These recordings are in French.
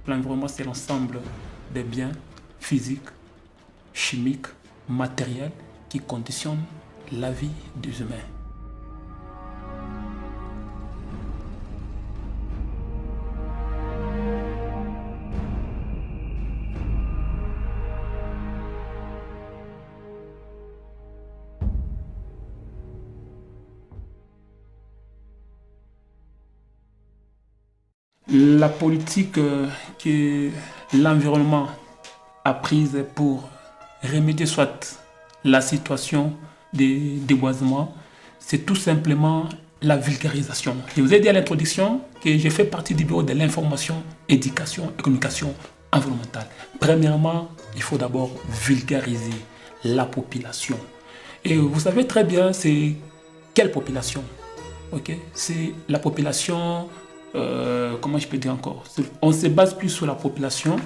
L'environnement, c'est l'ensemble des biens physiques, chimiques, matériels qui conditionnent la vie des humains. La politique que l'environnement a prise pour remédier soit la situation des déboisements, c'est tout simplement la vulgarisation. Je vous ai dit à l'introduction que j'ai fait partie du bureau de l'information, éducation et communication environnementale. Premièrement, il faut d'abord vulgariser la population. Et vous savez très bien, c'est quelle population? Okay? C'est la population, comment je peux dire encore? On se base plus sur la population,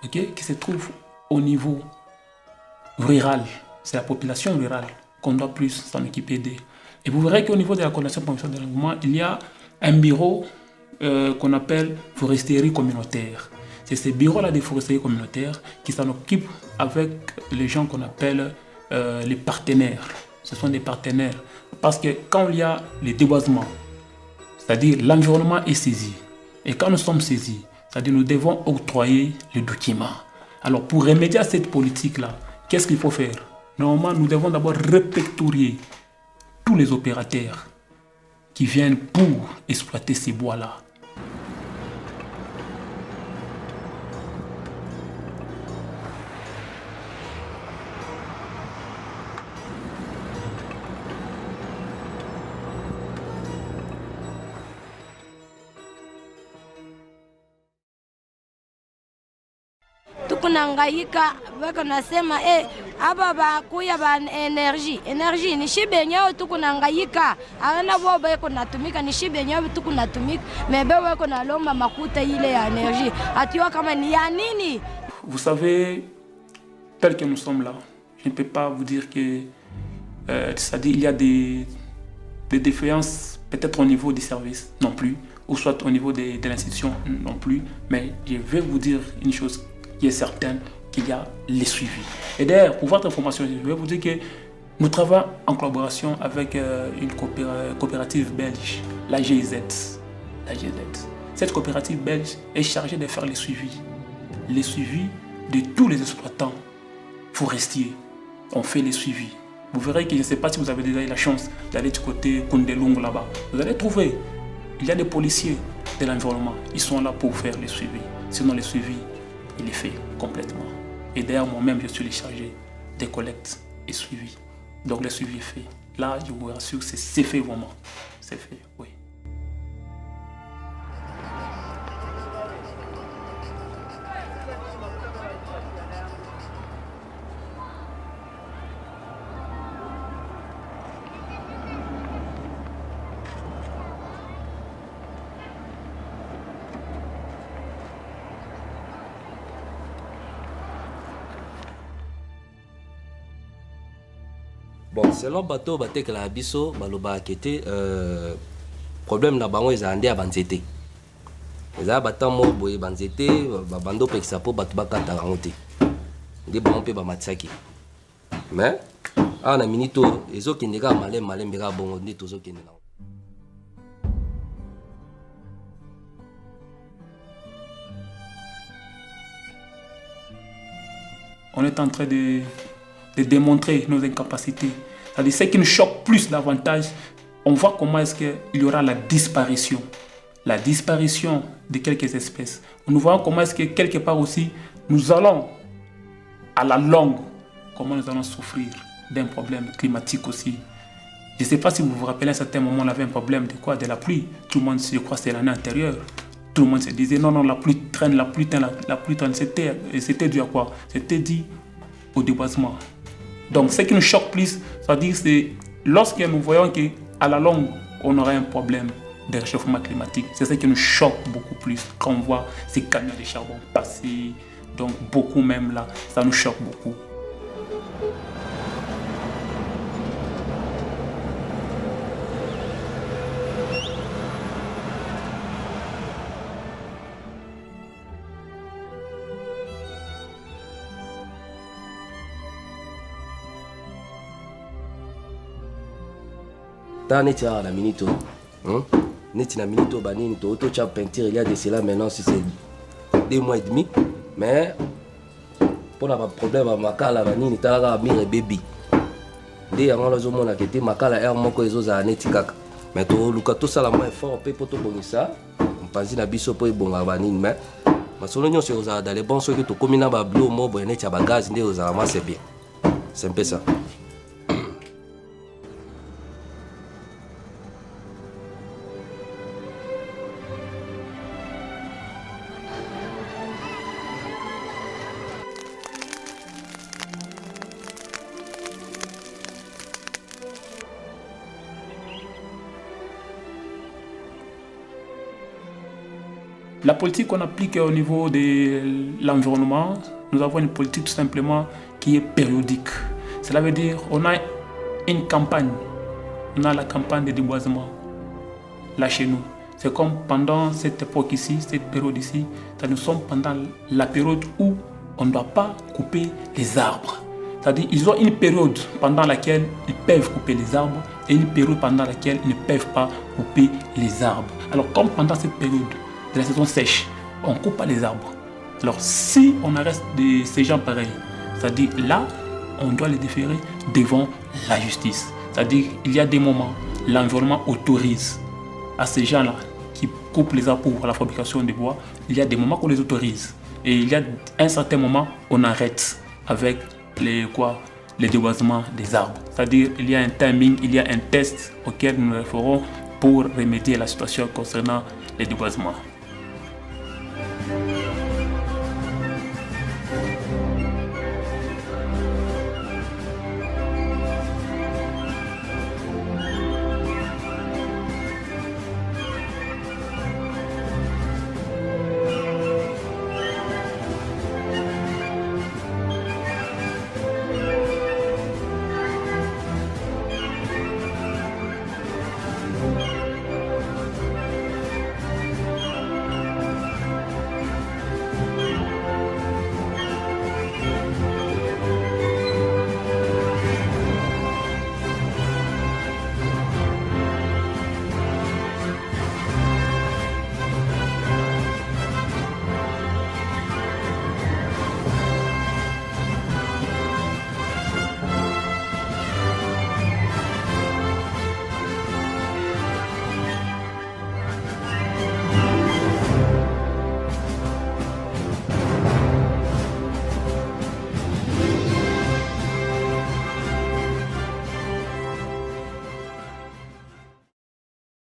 okay, qui se trouve au niveau rural. C'est la population rurale qu'on doit plus s'en occuper d'eux. Et vous verrez qu'au niveau de la coordination promotion de l'environnement, il y a un bureau qu'on appelle foresterie communautaire. C'est ce bureau-là de foresterie communautaire qui s'en occupe avec les gens qu'on appelle les partenaires. Ce sont des partenaires. Parce que quand il y a les déboisements, c'est-à-dire l'environnement est saisi. Et quand nous sommes saisis, c'est-à-dire nous devons octroyer le document. Alors pour remédier à cette politique-là, qu'est-ce qu'il faut faire? Normalement, nous devons d'abord répertorier tous les opérateurs qui viennent pour exploiter ces bois-là. Tukunangaika wako nasema aba bakuya ba energy ni shibe yenyewe tukunangaika ana bobo yako natumika ni shibe yenyewe tukunatumika mebe wako nalomba makuta ile ya energy atiwa kama ni ya nini. Vous savez, tel que nous sommes là, je ne peux pas vous dire que c'est-à-dire il y a des défaillances peut-être au niveau des services non plus ou soit au niveau de l'institution non plus, mais je vais vous dire une chose qui est certaine, qu'il y a les suivis. Et d'ailleurs, pour votre information, je vais vous dire que nous travaillons en collaboration avec une coopérative belge, la GIZ. Cette coopérative belge est chargée de faire les suivis de tous les exploitants forestiers. On fait les suivis. Vous verrez que je ne sais pas si vous avez déjà eu la chance d'aller du côté Kundelung là-bas. Vous allez trouver, il y a des policiers de l'environnement. Ils sont là pour faire les suivis. Sinon, les suivis, il est fait complètement. Et d'ailleurs, moi-même, je suis le chargé des collectes et suivis. Donc, le suivi est fait. Là, je vous rassure, c'est fait vraiment. C'est fait, oui. Bon, selon bateau batekela la biso baloba kete problème na bango ezande ya banzete. Eza batamo boye banzete bando pekisa po batu bakata rango te. Ndi bango pe ba matsaki. Mais ana minito ezokendeka malem beka bongo ndi tozokende na. On est en train de démontrer nos incapacités. C'est-à-dire, ce qui nous choque plus davantage, on voit comment est-ce qu'il y aura la disparition de quelques espèces. Nous voyons comment est-ce que quelque part aussi, nous allons, à la longue, comment nous allons souffrir d'un problème climatique aussi. Je ne sais pas si vous vous rappelez, à un certain moment, on avait un problème de quoi? De la pluie. Tout le monde, je crois, c'est l'année antérieure. Tout le monde se disait, non, la pluie traîne. C'était dû à quoi? C'était dû au déboisement. Donc, ce qui nous choque plus, c'est-à-dire, c'est lorsque nous voyons qu'à la longue, on aura un problème de réchauffement climatique. C'est ce qui nous choque beaucoup plus quand on voit ces camions de charbon passer. Donc, beaucoup même là, ça nous choque beaucoup. ata neti awa na minute neti na minute banini totia peinture il y a de cela maintenant si c'est 2 mois et demi mais mpona baproblème ya makala banini talaka bamire bebi nde yango wana ozomonaka ete makala aire moko ezozala neti kaka mais toluka tosala mwa effort mpe mpo tobongisa mpanzi na biso mpo ebongaka banini mais masolo nyonso ekozala dans les bons soki tokómi na bablo mo boye neti ya bagaz nde ekozala mwa c'est bien c'est un peu ça. La politique qu'on applique au niveau de l'environnement, nous avons une politique tout simplement qui est périodique. Cela veut dire qu'on a une campagne, on a la campagne de déboisement là chez nous. C'est comme pendant cette époque ici, cette période ici, nous sommes pendant la période où on ne doit pas couper les arbres. C'est-à-dire ils ont une période pendant laquelle ils peuvent couper les arbres et une période pendant laquelle ils ne peuvent pas couper les arbres. Alors comme pendant cette période de la saison sèche, on ne coupe pas les arbres. Alors si on arrête ces gens pareils, c'est-à-dire là, on doit les déférer devant la justice. C'est-à-dire il y a des moments, l'environnement autorise à ces gens-là qui coupent les arbres pour la fabrication de bois, il y a des moments qu'on les autorise. Et il y a un certain moment, on arrête avec les déboisements des arbres. C'est-à-dire il y a un timing, il y a un test auquel nous le ferons pour remédier à la situation concernant les déboisements.